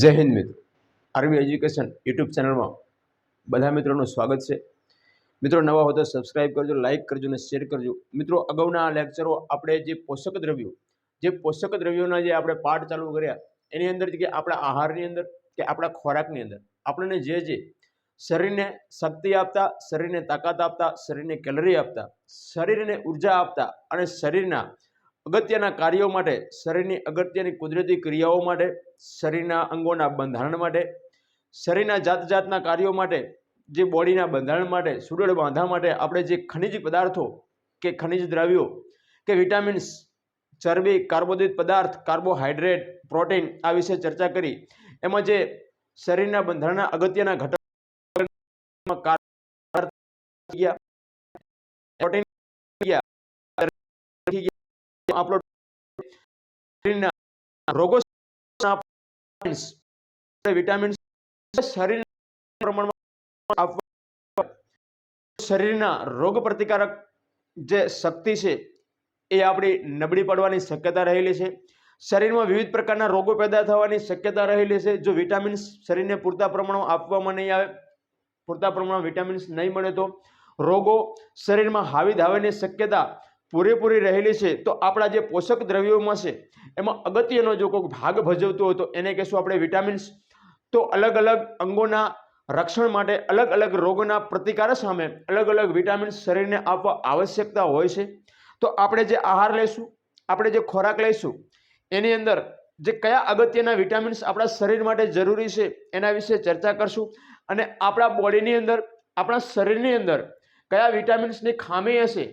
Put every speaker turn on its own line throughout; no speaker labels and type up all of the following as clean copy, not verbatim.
જય હિન્દ મિત્રો, RV education YouTube ચેનલમાં બધા મિત્રોનું સ્વાગત છે। મિત્રો નવા હો તો સબસ્ક્રાઇબ કરજો, લાઇક કરજો અને શેર કરજો। મિત્રો અગાઉના લેક્ચરો આપણે જે પોષક દ્રવ્યોના જે આપણે પાઠ ચાલુ કર્યા એની અંદર કે આપણા આહારની અંદર કે આપણા ખોરાકની અંદર આપણને જે શરીરને શક્તિ આપતા, શરીરને તાકાત આપતા, શરીરને કેલરી આપતા, શરીરને ઉર્જા આપતા અને શરીરના અગત્યના કાર્યો માટે, શરીરની અગત્યની કુદરતી ક્રિયાઓ માટે, શરીરના અંગોના બંધારણ માટે, શરીરના જાત જાતના કાર્યો માટે, જે બોડીના બંધારણ માટે, સુદૃઢ બાંધા માટે આપણે જે ખનિજ પદાર્થો કે ખનિજ દ્રવ્યો કે વિટામિન્સ, ચરબી, કાર્બોદિત પદાર્થ, કાર્બોહાઈડ્રેટ, પ્રોટીન આ વિશે ચર્ચા કરી। એમાં જે શરીરના બંધારણના અગત્યના ઘટક પ્રોટીન આપણો શરીરના રોગો વિટામિન્સ શરીર પ્રમાણમાં આપવા, શરીરના રોગ પ્રતિકારક જે શક્તિ છે એ આપણી નબળી પડવાની શક્યતા રહેલી છે। શરીરમાં વિવિધ પ્રકારના રોગો પેદા થવાની શક્યતા રહેલી છે જો વિટામિન્સ શરીરને પૂરતા પ્રમાણમાં આપવામાં નહીં આવે, પૂરતા પ્રમાણમાં વિટામિન્સ નહીં મળે તો રોગો શરીરમાં હાવી ધાવાની શક્યતા પૂરેપૂરી રહેલી છે। તો આપણા જે પોષક દ્રવ્યોમાં છે એમાં અગત્યનો જો કોઈ ભાગ ભજવતો હોય તો એને કહેશું આપણે વિટામિન્સ। તો અલગ અલગ અંગોના રક્ષણ માટે, અલગ અલગ રોગોના પ્રતિકાર સામે અલગ અલગ વિટામિન્સ શરીરને આપવા આવશ્યકતા હોય છે। તો આપણે જે આહાર લઈશું, આપણે જે ખોરાક લઈશું એની અંદર જે કયા અગત્યના વિટામિન્સ આપણા શરીર માટે જરૂરી છે એના વિશે ચર્ચા કરશું। અને આપણા બોડીની અંદર, આપણા શરીરની અંદર કયા વિટામિન્સની ખામી હશે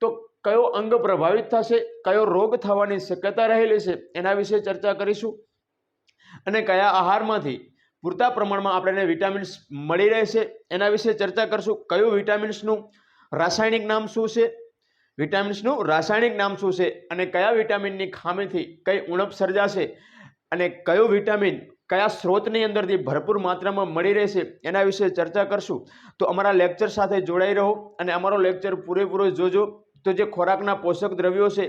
તો કયો અંગ પ્રભાવિત થશે, કયો રોગ થવાની શક્યતા રહેલી છે એના વિશે ચર્ચા કરીશું। અને કયા આહારમાંથી પૂરતા પ્રમાણમાં આપણને વિટામિન્સ મળી રહેશે એના વિશે ચર્ચા કરશું। કયું વિટામિન્સનું રાસાયણિક નામ શું છે, વિટામિન્સનું રાસાયણિક નામ શું છે અને કયા વિટામિનની ખામીથી કઈ ઉણપ સર્જાશે અને કયો વિટામિન કયા સ્ત્રોતની અંદરથી ભરપૂર માત્રામાં મળી રહેશે એના વિશે ચર્ચા કરશું। તો અમારા લેક્ચર સાથે જોડાઈ રહો અને અમારો લેક્ચર પૂરેપૂરો જોજો। તો જે ખોરાકના પોષક દ્રવ્યો છે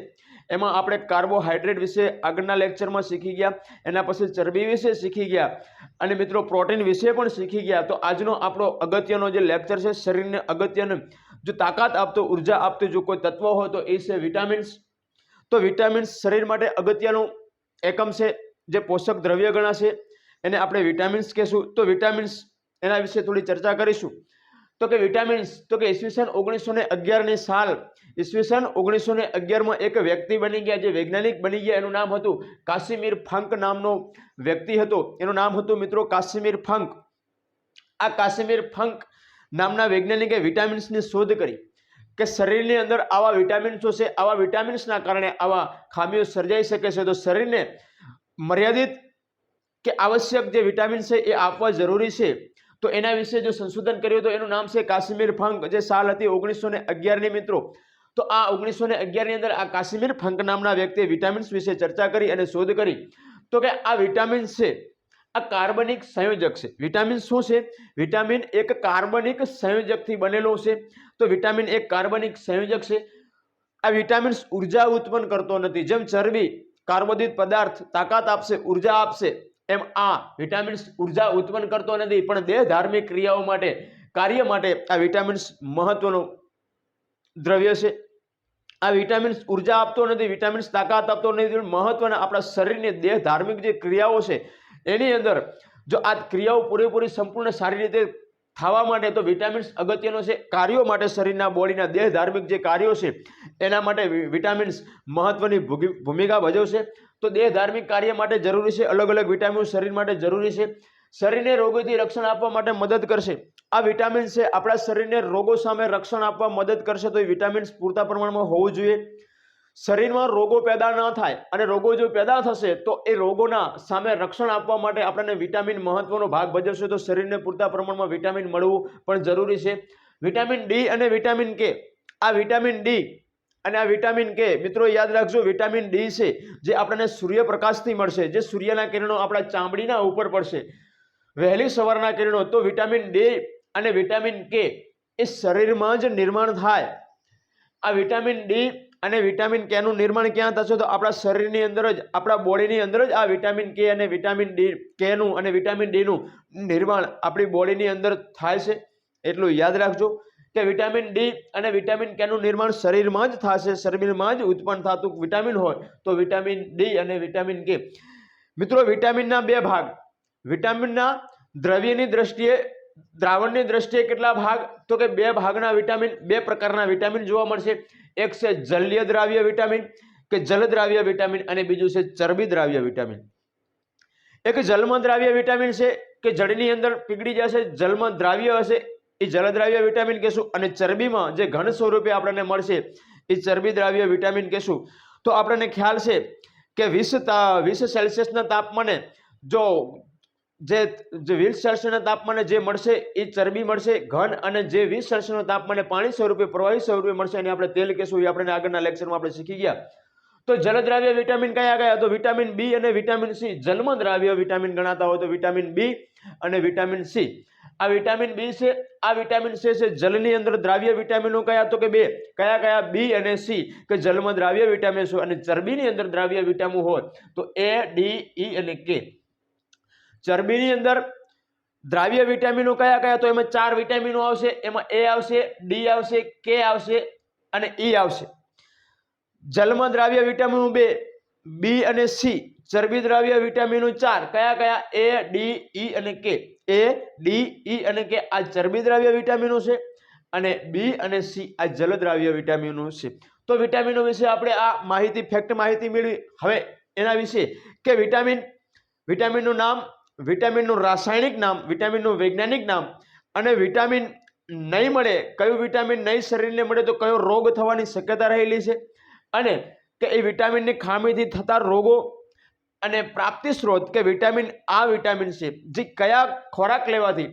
એમાં આપણે કાર્બોહાઈડ્રેટ વિશે આગળના લેક્ચરમાં શીખી ગયા, એના પછી ચરબી વિશે શીખી ગયા અને મિત્રો પ્રોટીન વિશે પણ શીખી ગયા। તો આજનો આપણો અગત્યનો જે લેક્ચર છે, શરીરને અગત્યનું જો તાકાત આપતો, ઉર્જા આપતો જો કોઈ તત્વ હોય તો એ છે વિટામિન્સ। તો વિટામિન્સ શરીર માટે અગત્યનું એકમ છે, જે પોષક દ્રવ્ય ગણાશે એને આપણે વિટામિન્સ કહેશું। તો વિટામિન્સ એના વિશે થોડી ચર્ચા કરીશું। તો કે વિટામિન્સ તો કે ઈસવીસન 1911ની સાલ, ઈસવીસન 1911માં એક વ્યક્તિ બની ગયા, જે વૈજ્ઞાનિક બની ગયા, એનું નામ હતું કાસિમિર ફંક નામનો વ્યક્તિ હતો। એનું નામ હતું મિત્રો કાસિમિર ફંક। આ કાસિમિર ફંક નામના વૈજ્ઞાનિકે વિટામિન્સની શોધ કરી કે શરીરની અંદર આવા વિટામિન્સો છે, આવા વિટામિન્સના કારણે આવા ખામીઓ સર્જાઈ શકે છે। તો શરીરને મર્યાદિત કે આવશ્યક જે વિટામિન છે એ આપવા જરૂરી છે। તો એના વિશે જો સંશોધન કર્યું તો એનું નામ છે કાસિમિર ફંક, જે સાલ હતી 1911ની મિત્રો। તો આ 1911ની અંદર આ કાસિમિર ફંક નામના વ્યક્તિએ વિટામિન્સ વિશે ચર્ચા કરી અને શોધ કરી। તો કે આ વિટામિન્સ છે આ કાર્બનિક સંયોજક છે। વિટામિન શું છે? વિટામિન એક કાર્બનિક સંયોજકથી બનેલો છે। તો વિટામિન એક કાર્બનિક સંયોજક છે। આ વિટામિન્સ ઉર્જા ઉત્પન્ન કરતો નથી। જેમ ચરબી, કાર્બોદિત પદાર્થ તાકાત આપશે, ઉર્જા આપશે, એમ આ વિટામિન્સ ઉર્જા ઉત્પન્ન કરતો નથી, પણ દેહ ધાર્મિક ક્રિયાઓ માટે, કાર્ય માટે આ વિટામિન્સ મહત્વનું દ્રવ્ય છે। આ વિટામિન્સ ઉર્જા આપતો નથી, વિટામિન્સ તાકાત આપતો નથી, મહત્વના આપણા શરીરની દેહ ધાર્મિક જે ક્રિયાઓ છે એની અંદર જો આ ક્રિયાઓ પૂરેપૂરી સંપૂર્ણ સારી રીતે થવા માટે તો વિટામિન્સ અગત્યનો છે। કાર્યો માટે, શરીરના બોડીના દેહ ધાર્મિક જે કાર્યો છે એના માટે વિટામિન્સ મહત્વની ભૂમિકા ભજવશે। તો દેહ ધાર્મિક કાર્ય માટે જરૂરી છે, અલગ અલગ વિટામિન શરીર માટે જરૂરી છે, શરીરને રોગોથી રક્ષણ આપવા માટે મદદ કરશે। આ વિટામિન છે આપણા શરીરને રોગો સામે રક્ષણ આપવા મદદ કરશે। તો એ વિટામિન્સ પૂરતા પ્રમાણમાં હોવું જોઈએ। શરીરમાં રોગો પેદા ન થાય અને રોગો જો પેદા થશે તો એ રોગોના સામે રક્ષણ આપવા માટે આપણને વિટામિન મહત્વનો ભાગ ભજવશે। તો શરીરને પૂરતા પ્રમાણમાં વિટામિન મળવું પણ જરૂરી છે। વિટામિન ડી અને વિટામિન કે, આ વિટામિન ડી અને આ વિટામિન કે મિત્રો યાદ રાખજો, વિટામિન ડી છે જે આપણને સૂર્યપ્રકાશથી મળશે, જે સૂર્યના કિરણો આપણા ચામડીના ઉપર પડશે વહેલી સવારના કિરણો। તો વિટામિન ડી અને વિટામિન કે એ શરીરમાં જ નિર્માણ થાય। આ વિટામિન ડી અને વિટામિન કે નું નિર્માણ ક્યાં થશે? તો આપણા શરીરની અંદર જ, આપણા બોડીની અંદર જ આ વિટામિન કે અને વિટામિન ડી કે નું અને વિટામિન ડી નું નિર્માણ આપણી બોડીની અંદર થાય છે. એટલું યાદ રાખજો કે વિટામિન ડી અને વિટામિન કે નું નિર્માણ શરીરમાં જ થશે. શરીરમાં જ ઉત્પન્ન થતું વિટામિન હોય તો વિટામિન ડી અને વિટામિન કે. મિત્રો વિટામિનના બે ભાગ, વિટામિનના દ્રવ્યની દ્રષ્ટિએ, દ્રાવણની દ્રષ્ટિએ કેટલા ભાગ? તો કે બે ભાગના વિટામિન, બે પ્રકારના વિટામિન જોવા મળશે. એક છે જલીય દ્રાવ્ય વિટામિન કે જલ દ્રાવ્ય વિટામિન અને બીજું છે ચરબી દ્રાવ્ય વિટામિન. એક જલમાં દ્રાવ્ય વિટામિન છે કે જળની અંદર પીગળી જશે, જલમાં દ્રાવ્ય હશે એ જલદ્રાવ્ય વિટામિન કહેશું, અને ચરબીમાં જે ઘન સ્વરૂપે આપણને મળશે એ ચરબી દ્રાવ્ય વિટામિન કહેશું. તો આપણને ખ્યાલ છે કે 20 સેલ્સિયસના તાપમાને જો 20 સેલ્સિયસના તાપમાને જે મળશે એ ચરબી મળશે ઘન, અને જે 20 સેલ્સિયસના તાપમાને પાણી સ્વરૂપે, પ્રવાહી સ્વરૂપે મળશે અને આપણે તેલ કહેશું. એ આપણે આગળના લેક્ચરમાં આપણે શીખી ગયા. તો જલદ્રાવ્ય વિટામિન કયા કયા? તો વિટામિન બી અને વિટામિન સી જલમાં દ્રાવ્ય વિટામિન ગણાતા હોય તો વિટામિન બી અને વિટામિન સી. આ વિટામિન બી છે, આ વિટામિન સી છે જલની અંદર દ્રાવ્ય વિટામિનો કયા? તો કે બે. કયા કયા? બી અને સી, કે જલમાં દ્રાવ્ય વિટામિન છે. અને ચરબીની અંદર દ્રાવ્ય વિટામિન હોય તો એ, ડી, ઈ અને કે. ચરબીની અંદર દ્રાવ્ય વિટામિનો કયા કયા? તો એમાં 4 વિટામિનો આવશે. એમાં એ આવશે, ડી આવશે, કે આવશે અને ઈ આવશે. જલમાં દ્રાવ્ય વિટામિનો 2, બી અને સી. ચરબી દ્રાવ્ય વિટામિનો 4. કયા કયા? એ, ડી, ઈ અને કે. એ, ડી, ઈ અને કે આ ચરબી દ્રાવ્ય વિટામિનો છે, અને બી અને સી આ જલ દ્રાવ્ય વિટામિનો છે. તો વિટામિનો વિશે આપણે આ માહિતી, ફેક્ટ માહિતી મેળવી. હવે એના વિશે કે વિટામિનનું નામ, વિટામિનનું રાસાયણિક નામ, વિટામિનનું વૈજ્ઞાનિક નામ, અને વિટામિન નહીં મળે, કયું વિટામિન નહીં શરીરને મળે તો કયો રોગ થવાની શક્યતા રહેલી છે, અને કે એ વિટામિનની ખામીથી થતા રોગો અને પ્રાપ્તિ સ્ત્રોત કે વિટામિન, આ વિટામિન છે જે કયા ખોરાક લેવાથી,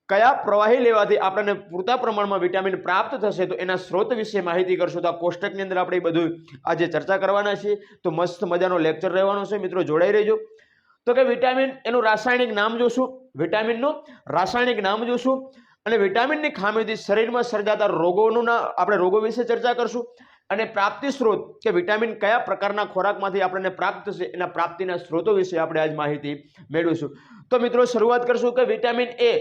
કયા પ્રવાહી લેવાથી આપણને પૂરતા પ્રમાણમાં વિટામિન પ્રાપ્ત થશે, તો એના સ્ત્રોત વિશે માહિતી કરશો. તો આ કોષ્ટકની અંદર આપણે બધું આજે ચર્ચા કરવાના છીએ. તો મસ્ત મજાનો લેક્ચર રહેવાનો છે, મિત્રો જોડાઈ રહેજો. તો કે વિટામિન, એનું રાસાયણિક નામ જોશું, વિટામિનનું રાસાયણિક નામ જોશું, અને વિટામિનની ખામીથી શરીરમાં સર્જાતા રોગોનું આપણે રોગો વિશે ચર્ચા કરશું, અને પ્રાપ્તિ સ્ત્રોત કે વિટામિન કયા પ્રકારના ખોરાકમાંથી આપણને પ્રાપ્ત થશે એના પ્રાપ્તિના સ્ત્રોતો વિશે આપણે આજ માહિતી મેળવીશું. તો મિત્રો શરૂઆત કરશું કે વિટામિન એ.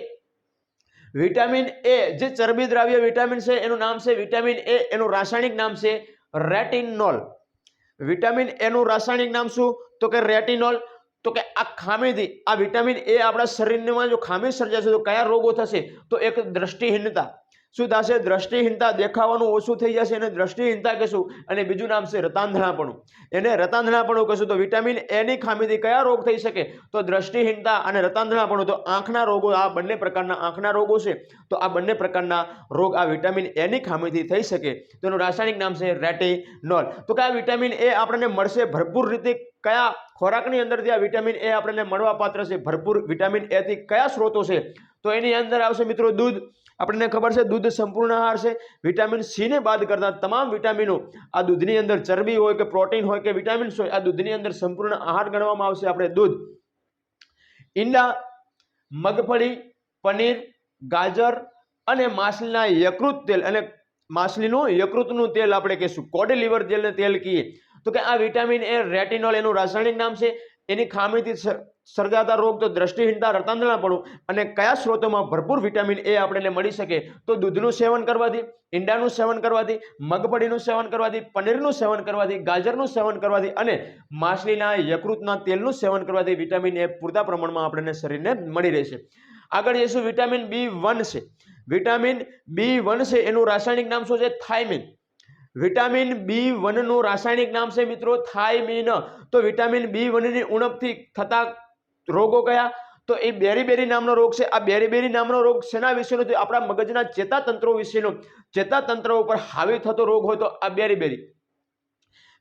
વિટામિન એ જે ચરબી દ્રાવ્ય વિટામિન છે એનું નામ છે વિટામિન એ. એનું રાસાયણિક નામ છે રેટિનોલ. વિટામિન એ નું રાસાયણિક નામ શું? તો કે રેટિનોલ. તો કે આ ખામીથી, આ વિટામિન એ આપણા શરીરમાં જો ખામી સર્જાશે તો કયા રોગો થશે? તો એક દ્રષ્ટિહીનતા. શું થશે? દ્રષ્ટિહીનતા, દેખાવાનું ઓછું થઈ જશે એને દ્રષ્ટિહીનતા કહેશું. અને બીજું નામ છે રતાંધણાપણું, એને રતાંધણાપણું કહેશું. તો વિટામિન એ ની ખામીથી કયા રોગ થઈ શકે? તો દ્રષ્ટિહીનતા અને રતાંધણાપણું. તો આંખના રોગો, આ બંને પ્રકારના આંખના રોગો છે. તો આ બંને પ્રકારના રોગ આ વિટામિન એ ની ખામીથી થઈ શકે. તો એનું રાસાયણિક નામ છે રેટિનોલ. તો કે આ વિટામિન એ આપણને મળશે ભરપૂર રીતે. કયા ખોરાકની અંદરથી આ વિટામિન એ આપણને મળવા પાત્ર છે ભરપૂર? વિટામિન એ થી કયા સ્ત્રોતો છે? તો એની અંદર આવશે મિત્રો દૂધ. આપણને ખબર છે દૂધ સંપૂર્ણ આહાર છે. વિટામિન સી ને બાદ કરતા તમામ વિટામિનો આ દૂધની અંદર, ચરબી હોય કે પ્રોટીન હોય કે વિટામિન્સ હોય, આ દૂધની અંદર સંપૂર્ણ આહાર ગણવામાં આવશે આપણે દૂધ. ઈંડા, મગફળી, પનીર, ગાજર અને માછલીના યકૃત તેલ, અને માછલીનું યકૃતનું તેલ આપણે કહીશું, કોડ લીવર તેલને તેલ કહીએ. તો કે આ વિટામિન એ રેટિનોલ એનું રાસાયણિક નામ છે. એની ખામીથી સર્જાતા રોગ તો દ્રષ્ટિહીનતા, રતાંધણાપણું. અને કયા સ્ત્રોતોમાં ભરપૂર વિટામિન એ આપણને મળી શકે? તો દૂધનું સેવન કરવાથી, ઈંડાનું સેવન કરવાથી, મગફળીનું સેવન કરવાથી, પનીરનું સેવન કરવાથી, ગાજરનું સેવન કરવાથી અને માછલીના યકૃતના તેલનું સેવન કરવાથી વિટામિન એ પૂરતા પ્રમાણમાં આપણને શરીરને મળી રહેશે. આગળ જઈશું વિટામિન B1 છે. વિટામિન B1 છે એનું રાસાયણિક નામ શું છે? થાઇમિન. વિટામિન B1 નું રાસાયણિક નામ છે મિત્રો થાઇમિન. તો વિટામિન B1 ની ઉણપથી થતા રોગો કયા? તો એ બેરીબેરી નામનો રોગ છે. આ બેરીબેરી નામનો રોગ શેના વિશેનો? આપણા મગજના ચેતાતંત્રો વિશેનો, ચેતાતંત્ર ઉપર હાવી થતો રોગ હોય તો આ બેરીબેરી.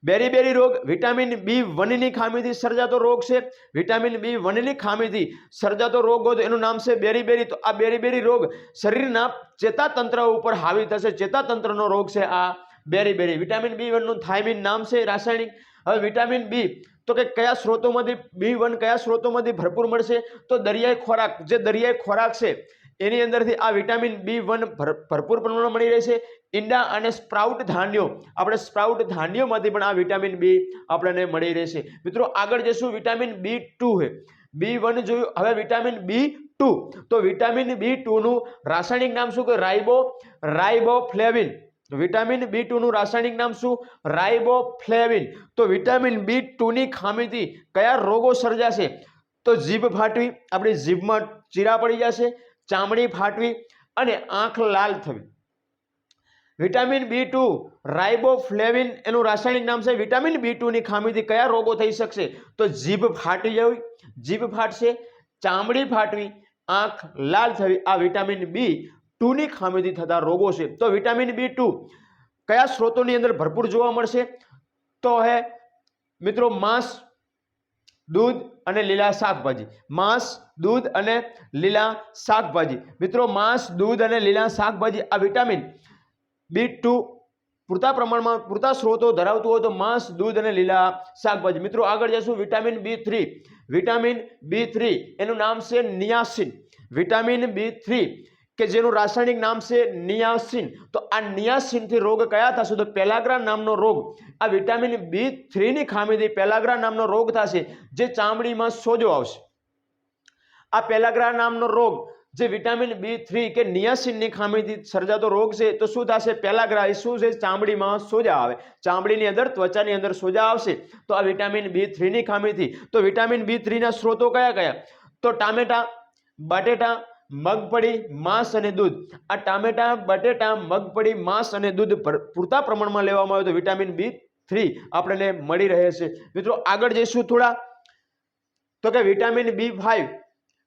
બેરીબેરી રોગ વિટામિન B1 ની ખામીથી સર્જાતો રોગ છે. વિટામિન B1 ની ખામીથી સર્જાતો રોગ હોય તો એનું નામ છે બેરીબેરી. તો આ બેરીબેરી રોગ શરીરના ચેતાતંત્ર ઉપર હાવી થશે, ચેતાતંત્રનો રોગ છે આ બેરીબેરી. વિટામિન B1 નું થાઇમિન નામ છે રાસાયણિક. હવે વિટામિન બી, તો કે કયા સ્ત્રોતોમાંથી B1 કયા સ્ત્રોતોમાંથી ભરપૂર મળશે? તો દરિયાઈ ખોરાક, જે દરિયાઈ ખોરાક છે એની અંદરથી આ વિટામિન B1 ભરપૂર પ્રમાણમાં મળી રહેશે। ઈંડા અને સ્પ્રાઉટ ધાન્યો, આપણે સ્પ્રાઉટ ધાન્યોમાંથી પણ આ વિટામિન B આપણને મળી રહેશે। મિત્રો આગળ જઈશું વિટામિન B2 છે, B1 જોયું, હવે વિટામિન B2, તો વિટામિન B2 નું રાસાયણિક નામ શું કે રાઇબોફ્લેવિન। વિટામિન B2 નું રાસાયણિક નામ શું? રાઇબોફ્લેવિન। તો વિટામિન B2 ની ખામીથી કયા રોગો સર્જાશે? તો જીભ ફાટવી, આપણી જીભમાં ચીરા પડી જશે, ચામડી ફાટવી અને આંખ લાલ થવી। વિટામિન B2 રાઇબોફ્લેવિન એનું રાસાયણિક નામ છે। વિટામિન B2 ની ખામીથી કયા રોગો થઈ શકશે? તો જીભ ફાટી જવી, જીભ ફાટશે, ચામડી ફાટવી, આંખ લાલ થવી, આ વિટામિન B2 ની ખામીથી થતા રોગો છે। તો વિટામિન B2 કયા સ્ત્રોતોની અંદર ભરપૂર જોવા મળશે? તો હે મિત્રો માંસ, દૂધ અને લીલા શાકભાજી। માંસ, દૂધ અને લીલા શાકભાજી। મિત્રો માંસ, દૂધ અને લીલા શાકભાજી આ વિટામિન B2 પૂરતા પ્રમાણમાં પૂરતા સ્ત્રોતો ધરાવતું હોય તો માંસ, દૂધ અને લીલા શાકભાજી। મિત્રો આગળ જઈશું વિટામિન B3। વિટામિન B3 એનું નામ છે નિયાસિન। વિટામિન B3 કે જેનું રાસાયણિક નામ છે નિયાસિન। તો આ નિયાસિનથી રોગ કયા થશે? તો પેલાગ્રા નામનો રોગ, આ વિટામિન B3 ની ખામીથી પેલાગ્રા નામનો રોગ થશે, જે ચામડીમાં સોજો આવશે। આ પેલાગ્રા નામનો રોગ જે વિટામિન B3 કે નિયાસિનની ખામીથી સર્જાતો રોગ છે, તો શું થશે? પેલાગ્રા એ શું છે? ચામડીમાં સોજા આવે, ચામડીની અંદર, ત્વચાની અંદર સોજા આવશે, તો આ વિટામિન B3 ની ખામીથી। તો વિટામિન B3 ના સ્ત્રોતો કયા કયા? તો ટામેટા, બટેટા, મગફળી, માંસ અને દૂધ। આ ટામેટા, બટેટા, મગફળી, માંસ અને દૂધ પૂરતા પ્રમાણમાં લેવામાં આવે તો વિટામિન B3 આપણને મળી રહે છે। મિત્રો આગળ જઈશું થોડા, તો કે વિટામિન B5।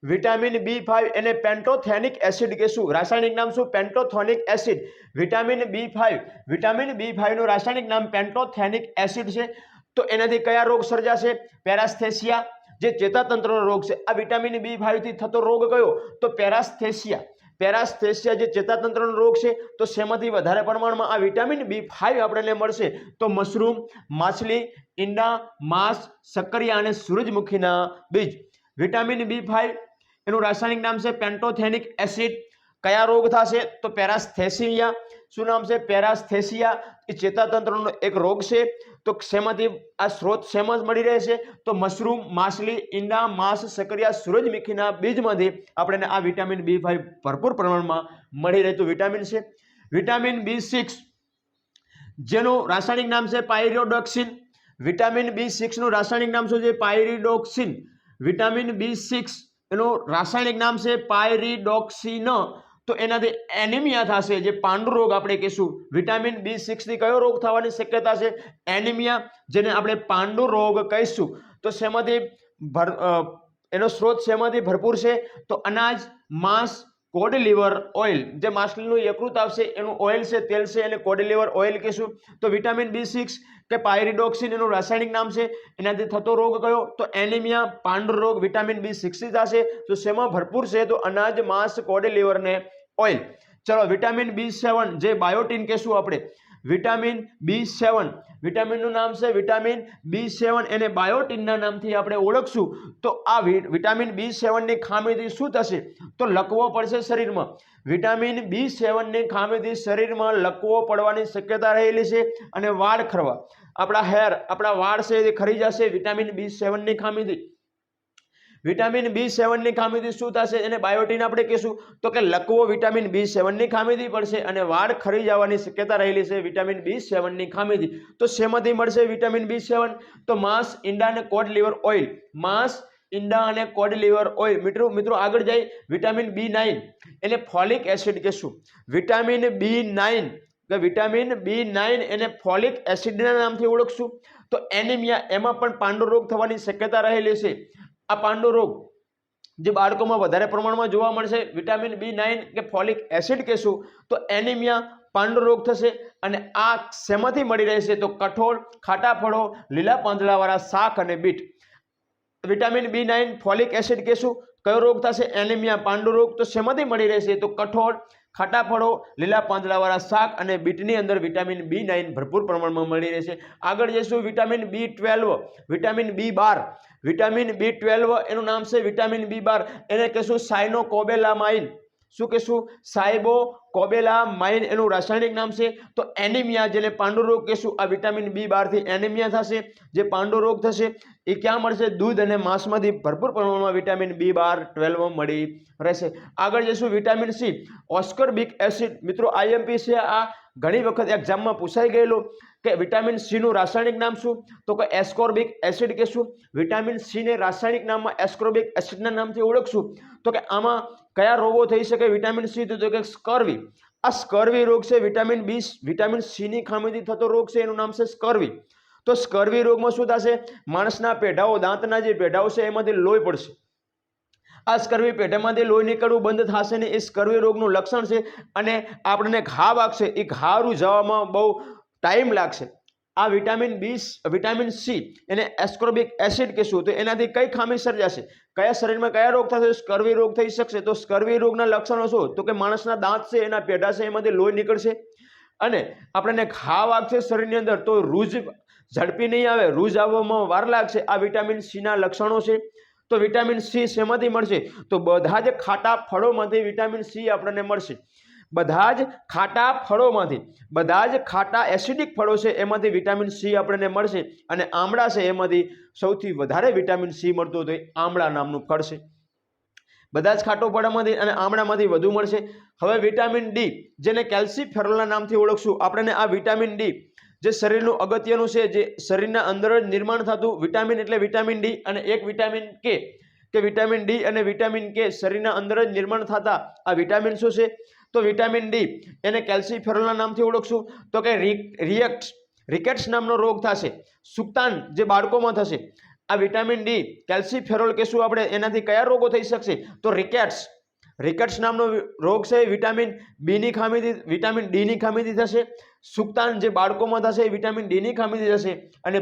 વિટામિન B5 એને પેન્ટોથેનિક એસિડ કહેશું, રાસાયણિક નામ શું? પેન્ટોથેનિક acid. Vitamin B5, vitamin B5 નું રાસાયણિક નામ પેન્ટોથેનિક એસિડ છે। તો એનાથી કયા રોગ સર્જાશે? પેરાસ્થેસિયા, જે ચેતાતંત્રનો રોગ છે। આ વિટામિન B5 થી થતો રોગ કયો? તો પેરાસ્થેસિયા। પેરાસ્થેસિયા જે ચેતાતંત્રનો રોગ છે, તો શેમાંથી વધારે પ્રમાણમાં આ વિટામિન B5 આપણને મળશે? તો મશરૂમ, માછલી, ઈંડા, માંસ, શક્કરિયા અને સૂરજમુખીના બીજ। વિટામિન B5 એનું રાસાયણિક નામ છે પેન્ટોથેનિક એસિડ। કયા રોગ થશે? તો પેરાસ્થેસિયા। શું નામ છે? પેરાસ્થેસિયા। એ ચેતાતંત્રનો એક રોગ છે। તો શેમાંથી આ સ્ત્રોત શેમાં મળી રહેશે? તો મશરૂમ, માછલી, ઈંડા, માંસ, શક્કરિયા, સૂરજમુખીના બીજમાંથી આપણને આ વિટામિન B5 ભરપૂર પ્રમાણમાં મળી રહેતું વિટામિન છે। વિટામિન B6 જેનું રાસાયણિક નામ છે પાયરિડોક્સિન। વિટામિન B6 નું રાસાયણિક નામ શું છે? પાયરિડોક્સિન। વિટામિન B6 એનું રાસાયણિક નામ છે પાયરિડોક્સિન। તો એનાથી એનિમિયા થશે, જે પાંડુ રોગ આપણે કહીશું। વિટામિન B6 થી કયો રોગ થવાની શક્યતા છે? એનિમિયા, જેને આપણે પાંડુ રોગ કહીશું। તો શેમાંથી એનો સ્ત્રોત શેમાંથી ભરપૂર છે? તો અનાજ, માંસ, કોડ લીવર ઓઇલ, જે માછલીનું યકૃત આવશે એનું ઓઇલ છે, તેલ છે, એને કોડ લીવર ઓઇલ કહીશું। તો વિટામિન B6 કે પાયરિડોક્સિન એનું રાસાયણિક નામ છે। એનાથી થતો રોગ કયો? તો એનિમિયા, પાંડુ રોગ વિટામિન B6 થી થશે। તો શેમાં ભરપૂર છે? તો અનાજ, માંસ, કોડ લીવર ને ઓઇલ। ચલો વિટામિન B7 જે બાયોટીન કહેશું આપણે, વિટામિન B7, વિટામિનનું નામ છે વિટામિન B7, એને બાયોટીનના નામથી આપણે ઓળખશું। તો આ વિટામિન B7 ની ખામીથી શું થશે? તો લકવો પડશે શરીરમાં। વિટામિન B7 ની ખામીથી શરીરમાં લકવો પડવાની શક્યતા રહેલી છે અને વાળ ખરવા, આપણા વાળ છે એ ખરી જશે વિટામિન B7 ની ખામીથી। વિટામિન B7 ની ખામીથી શું થશે? એને બાયોટીન આપણે કહીશું। તો કે લકવો વિટામિન B7 ની ખામીથી પડશે અને વાળ ખરી જવાની શક્યતા રહેલી છે વિટામિન B7 ની ખામીથી। તો શેમાંથી મળશે વિટામિન B7? તો માંસ, ઈંડા અને કોડ લીવર ઓઇલ। માંસ, ઈંડા અને કોડ લીવર ઓઇલ। મિત્રો આગળ જાય વિટામિન B9 એને ફોલિક એસિડ કહેશું। વિટામિન B9 કે વિટામિન B9 એને ફોલિક એસિડના નામથી ઓળખશું। તો એનિમિયા, એમાં પણ પાંડુ રોગ થવાની શક્યતા રહેલી છે। આ પાંડુ રોગ જે બાળકોમાં વધારે પ્રમાણમાં જોવા મળશે, વિટામિન B9 કે ફોલિક એસિડ કહેશું। તો એનિમિયા, પાંડુ રોગ થશે અને આ શેમાંથી મળી રહેશે? તો કઠોળ, ખાટા ફળો, લીલા પાંદડાવાળા શાક અને bit. Vitamin B9 folic acid કહેશું। કયો રોગ થશે? એનિમિયા, પાંડુ રોગ। તો શેમાંથી મળી રહેશે? તો કઠોળ, ખાટા ફળો, લીલા પાંદડાવાળા શાક અને બીટની અંદર વિટામિન B9 ભરપૂર પ્રમાણમાં મળી રહેશે। આગળ જઈશું vitamin B12, vitamin B12। Vitamin B12 એનું નામ છે વિટામિન B12, એને કહેશું સાયનોકોબેલામાઇન। શું કહેશું? સાયબોકોબેલામાઇન એનું રાસાયણિક નામ છે. તો એનિમિયા, જેને પાંડુ રોગ કહેશું, આ વિટામિન B12 થી એનિમિયા થશે. જે પાંડુ રોગ થશે એ ક્યાં મળશે? દૂધ અને માંસમાંથી ભરપૂર પ્રમાણમાં વિટામિન B12 મળી રહેશે. આગળ જઈશું વિટામિન C, ઓસ્કોર્બિક એસિડ. મિત્રો IMP છે આ, ઘણી વખત એક્ઝામમાં પૂછાઈ ગયેલો કે વિટામિન C નું રાસાયણિક નામ શું? તો કે એસ્કોર્બિક એસિડ કહેશું. વિટામિન C ને રાસાયણિક નામમાં એસ્કોર્બિક એસિડના નામથી ઓળખશું. તો કે આમાં કયા રોગો થઈ શકે વિટામિન C? તો કે સ્કર્વી. આ સ્કર્વી રોગ છે વિટામિન C ની ખામીથી થતો રોગ છે, એનું નામ છે સ્કર્વી. તો સ્કર્વી રોગમાં શું થશે? માણસના પેઢાઓ, દાંતના જે પેઢાઓ છે એમાંથી લોહી પડશે. આ સ્કર્વી પેઢામાંથી લોહી નીકળવું બંધ થશે ને, એ સ્કર્વી રોગનું લક્ષણ છે. અને આપણને ઘા વાગશે, એ ઘારું જવામાં બહુ ટાઈમ લાગશે. આ વિટામિન C એને એસ્કોર્બિક એસિડ કહેશું. તો એનાથી કઈ ખામી સર્જાશે? કયા શરીરમાં કયા રોગ થશે? સ્કર્વી રોગ થઈ શકશે. તો સ્કર્વી રોગના લક્ષણો શું? તો કે માણસના દાંત છે, એના પેઢા છે, એમાંથી લોહી નીકળશે અને આપણને ઘા વાગશે શરીરની અંદર. તો રૂજ ઝડપી નહીં આવે, રૂજ આવવામાં વાર લાગશે. આ વિટામિન C ના લક્ષણો છે. તો વિટામિન C શેમાંથી મળશે? તો બધા જ ખાટા ફળોમાંથી વિટામિન C આપણને મળશે. બધા જ ખાટા ફળોમાંથી, બધા જ ખાટા એસિડિક ફળો છે એમાંથી વિટામિન C આપણને મળશે. અને આમળા છે એમાંથી સૌથી વધારે વિટામિન C મળતું હોય તો એ આમળા નામનું ફળ છે. બધા જ ખાટો ફળોમાંથી અને આમળામાંથી વધુ મળશે. હવે વિટામિન D, જેને કેલ્સીફેરોલના નામથી ઓળખશું. આપણને આ વિટામિન D જે શરીરનું અગત્યનું છે, જે શરીરના અંદર જ નિર્માણ થતું વિટામિન એટલે વિટામિન D, અને એક વિટામિન K, કે વિટામિન D અને વિટામિન K શરીરના અંદર જ નિર્માણ થતા આ વિટામિન શું છે? તો વિટામિન D એને કેલ્સીફેરોલના નામથી ઓળખશું. તો કે રિકેટ્સ નામનો રોગ થશે, સુક્તાન જે બાળકોમાં થશે. આ વિટામિન D કેલ્સીફેરોલ કહેશું આપણે. એનાથી કયા રોગો થઈ શકશે? તો રિકેટ્સ નામનો રોગ છે વિટામિન B ની ખામીથી, વિટામિન D ની ખામીથી થશે. સુક્તાન જે બાળકોમાં થશે એ વિટામિન D ની ખામીથી થશે. અને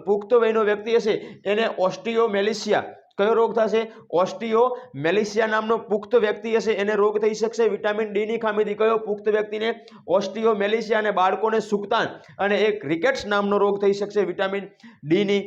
પુખ્ત વયનો વ્યક્તિ હશે એને ઓસ્ટિયોમેલિશિયા, કયો રોગ થશે? ઓસ્ટિયોમેલિશિયા નામનો પુખ્ત વ્યક્તિ હશે એને રોગ થઈ શકશે વિટામિન D ની ખામીથી. કયો? પુખ્ત વ્યક્તિને ઓસ્ટિયોમેલિશિયા, અને બાળકોને સુક્તાન, અને એક રિકેટ્સ નામનો રોગ થઈ શકશે વિટામિન D ની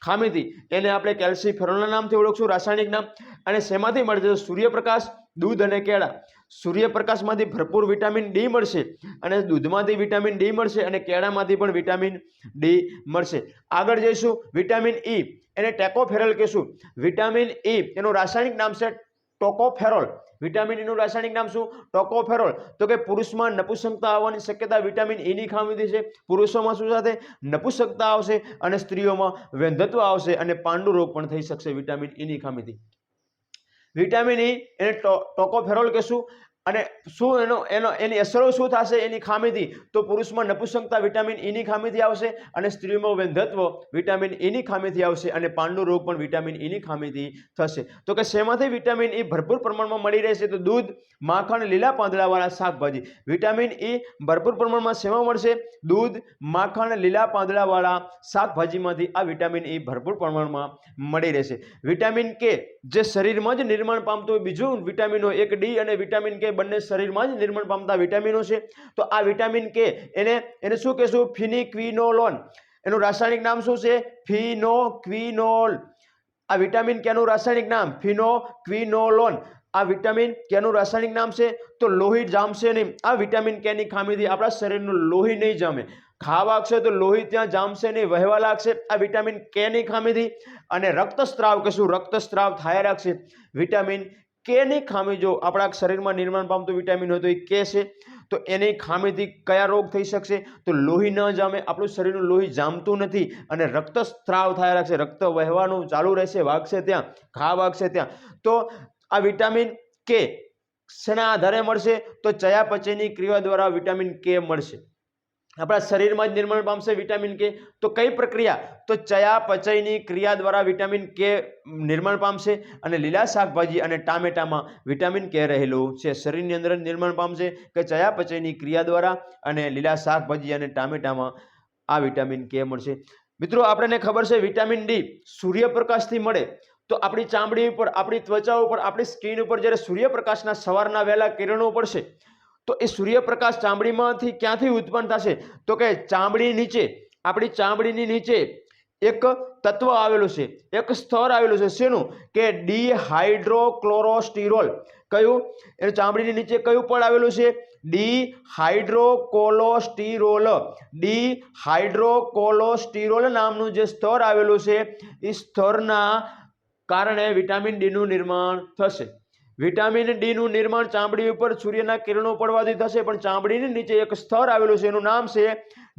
ખામીથી. એને આપણે કેલ્સીફેરોલના નામથી ઓળખશું, રાસાયણિક નામ. અને શેમાંથી મળશે? સૂર્યપ્રકાશ, દૂધ અને કેળા. સૂર્યપ્રકાશમાંથી ભરપૂર વિટામિન D મળશે, અને દૂધમાંથી વિટામિન D મળશે, અને કેળામાંથી પણ વિટામિન D મળશે. આગળ જઈશું વિટામિન E, એને ટેકોફેરોલ કહેશું. વિટામિન E એનું રાસાયણિક નામ છે ટોકોફેરોલ. વિટામિન E નું રાસાયણિક નામ શું? ટોકોફેરોલ. તો કે પુરુષમાં નપુંસકતા આવવાની શક્યતા વિટામિન E ની ખામીથી છે. પુરુષોમાં શું સાથે? નપુંસકતા આવશે, અને સ્ત્રીઓમાં વૈધત્વ આવશે, અને પાંડુ રોગ પણ થઈ શકશે વિટામિન E ની ખામીથી. વિટામિન E એને ટોકોફેરોલ કહેશું. અને શું એની અસરો શું થશે એની ખામીથી? તો પુરુષમાં નપુંસકતા વિટામિન E ની ખામીથી આવશે, અને સ્ત્રીઓમાં વૈધત્વ વિટામિન E ની ખામીથી આવશે, અને પાંડુ રોગ પણ વિટામિન E ની ખામીથી થશે. તો કે શેમાંથી વિટામિન E ભરપૂર પ્રમાણમાં મળી રહેશે? તો દૂધ, માખણ, લીલા પાંદડાવાળા શાકભાજી. વિટામિન E ભરપૂર પ્રમાણમાં શેમાં મળશે? દૂધ, માખણ, લીલા પાંદડાવાળા શાકભાજીમાંથી આ વિટામિન E ભરપૂર પ્રમાણમાં મળી રહેશે. વિટામિન K, જે શરીરમાં જ નિર્માણ પામતું હોય બીજું વિટામિનો, એક D અને વિટામિન K બંને શરીરમાં જ નિર્માણ પામતા વિટામિનો છે. તો આ વિટામિન K એને શું કહેશું? ફિનિક્વિનોલોન. એનું રાસાયણિક નામ શું છે? ફિનોક્વિનોલ. આ વિટામિન K નું રાસાયણિક નામ ફિનોક્વિનોલોન. આ વિટામિન K નું રાસાયણિક નામ છે. તો લોહી જામશે નહીં. આ વિટામિન K ની ખામીથી આપણા શરીરનું લોહી નહીં જામે. ઘા વાગશે તો લોહી ત્યાં જામશે નહીં, વહેવા લાગશે આ વિટામિન K ની ખામીથી. અને રક્તસ્રાવ કહેશું, રક્તસ્રાવ થયા રાખશે. વિટામિન K ની ખામી જો આપણા શરીરમાં નિર્માણ પામતું વિટામિન હોય તો એ K છે. તો એની ખામીથી કયા રોગ થઈ શકશે? તો લોહી ન જામે, આપણું શરીરનું લોહી જામતું નથી, અને રક્તસ્રાવ થયા રાખશે, રક્ત વહેવાનું ચાલુ રહેશે, વાગશે ત્યાં, ઘા વાગશે ત્યાં. તો આ વિટામિન K શેના આધારે મળશે? તો ચયાપચયની ક્રિયા દ્વારા વિટામિન K મળશે. આપણા શરીરમાં જ નિર્માણ પામશે વિટામિન K. તો કઈ પ્રક્રિયા? તો ચયાપચયની ક્રિયા દ્વારા વિટામિન K નિર્માણ પામશે. અને લીલા શાકભાજી અને ટામેટામાં વિટામિન K રહેલું છે. શરીરની અંદર નિર્માણ પામશે કે ચયાપચયની ક્રિયા દ્વારા, અને લીલા શાકભાજી અને ટામેટામાં આ વિટામિન K મળશે. મિત્રો આપણને ખબર છે વિટામિન D સૂર્યપ્રકાશથી મળે. તો આપણી ચામડી ઉપર, આપણી ત્વચા ઉપર, આપણી સ્કિન ઉપર જ્યારે સૂર્યપ્રકાશના સવારના વહેલા કિરણો પડશે તો એ સૂર્યપ્રકાશ ચામડીમાંથી ક્યાંથી ઉત્પન્ન થશે? તો કે ચામડી નીચે, આપણી ચામડીની નીચે એક તત્વ આવેલું છે, એક સ્તર આવેલું છે શેનું કે ડીહાઇડ્રોક્લોરોસ્ટિરોલ. કયું? એ ચામડીની નીચે કયું પડ આવેલું છે? ડીહાઇડ્રોકોલોસ્ટિરોલ. ડીહાઇડ્રોકોલોસ્ટિરોલ નામનું જે સ્તર આવેલું છે એ સ્તરના કારણે વિટામિન ડી નું નિર્માણ થશે. વિટામિન ડી નું નિર્માણ ચામડી ઉપર સૂર્યના કિરણો પડવાથી થશે, પણ ચામડીની નીચે એક સ્તર આવેલું છે, એનું નામ છે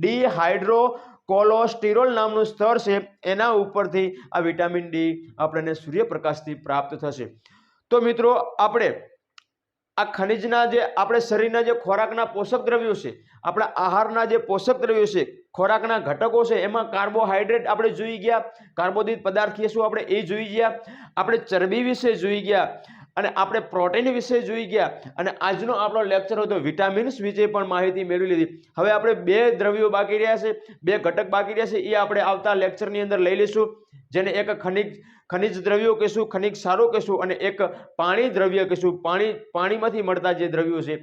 ડીહાઇડ્રોકોલોસ્ટિરોલ નામનું સ્તર છે. એના ઉપરથી આ વિટામિન ડી આપણને સૂર્યપ્રકાશથી પ્રાપ્ત થશે. તો મિત્રો આપણે આ ખનિજના જે આપણે શરીરના જે ખોરાકના પોષક દ્રવ્યો છે, આપણા આહારના જે પોષક દ્રવ્યો છે, ખોરાકના ઘટકો છે, એમાં કાર્બોહાઈડ્રેટ આપણે જોઈ ગયા, કાર્બોદિત પદાર્થ શું આપણે એ જોઈ ગયા, આપણે ચરબી વિશે જોઈ ગયા, અને આપણે પ્રોટીન વિશે જોઈ ગયા, અને આજનો આપણો લેક્ચર હતો વિટામિન્સ વિશે પણ માહિતી મેળવી લીધી. હવે આપણે બે દ્રવ્યો બાકી રહ્યા છે, બે ઘટક બાકી રહ્યા છે, એ આપણે આવતા લેક્ચરની અંદર લઈ લઈશું, જેને એક ખનિજ દ્રવ્યો કહીશું, ખનિજ સારો કહીશું, અને એક પાણી દ્રવ્ય કહીશું, પાણીમાંથી મળતા જે દ્રવ્યો છે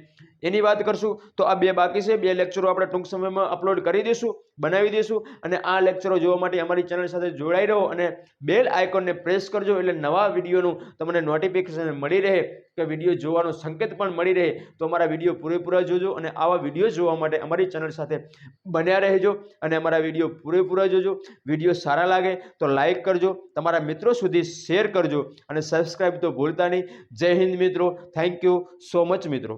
એની વાત કરશું. તો આ બે બાકી છે, બે લેક્ચરો આપણે ટૂંક સમયમાં અપલોડ કરી દઈશું, બનાવી દઈશું. અને આ લેક્ચરો જોવા માટે અમારી ચેનલ સાથે જોડાઈ રહો અને બેલ આઇકોનને પ્રેસ કરજો, એટલે નવા વિડીયોનું તમને નોટિફિકેશન મળી રહે, કે વિડીયો જોવાનો સંકેત પણ મળી રહે. તો અમારા વિડીયો પૂરેપૂરા જોજો, અને આવા વિડીયો જોવા માટે અમારી ચેનલ સાથે બન્યા રહેજો, અને અમારા વિડીયો પૂરેપૂરા જોજો. વિડીયો સારા લાગે તો લાઈક કરજો, તમારા મિત્રો સુધી શેર કરજો, અને સબસ્ક્રાઈબ તો ભૂલતા નહીં. જય હિન્દ મિત્રો. થેન્ક યુ સો મચ મિત્રો.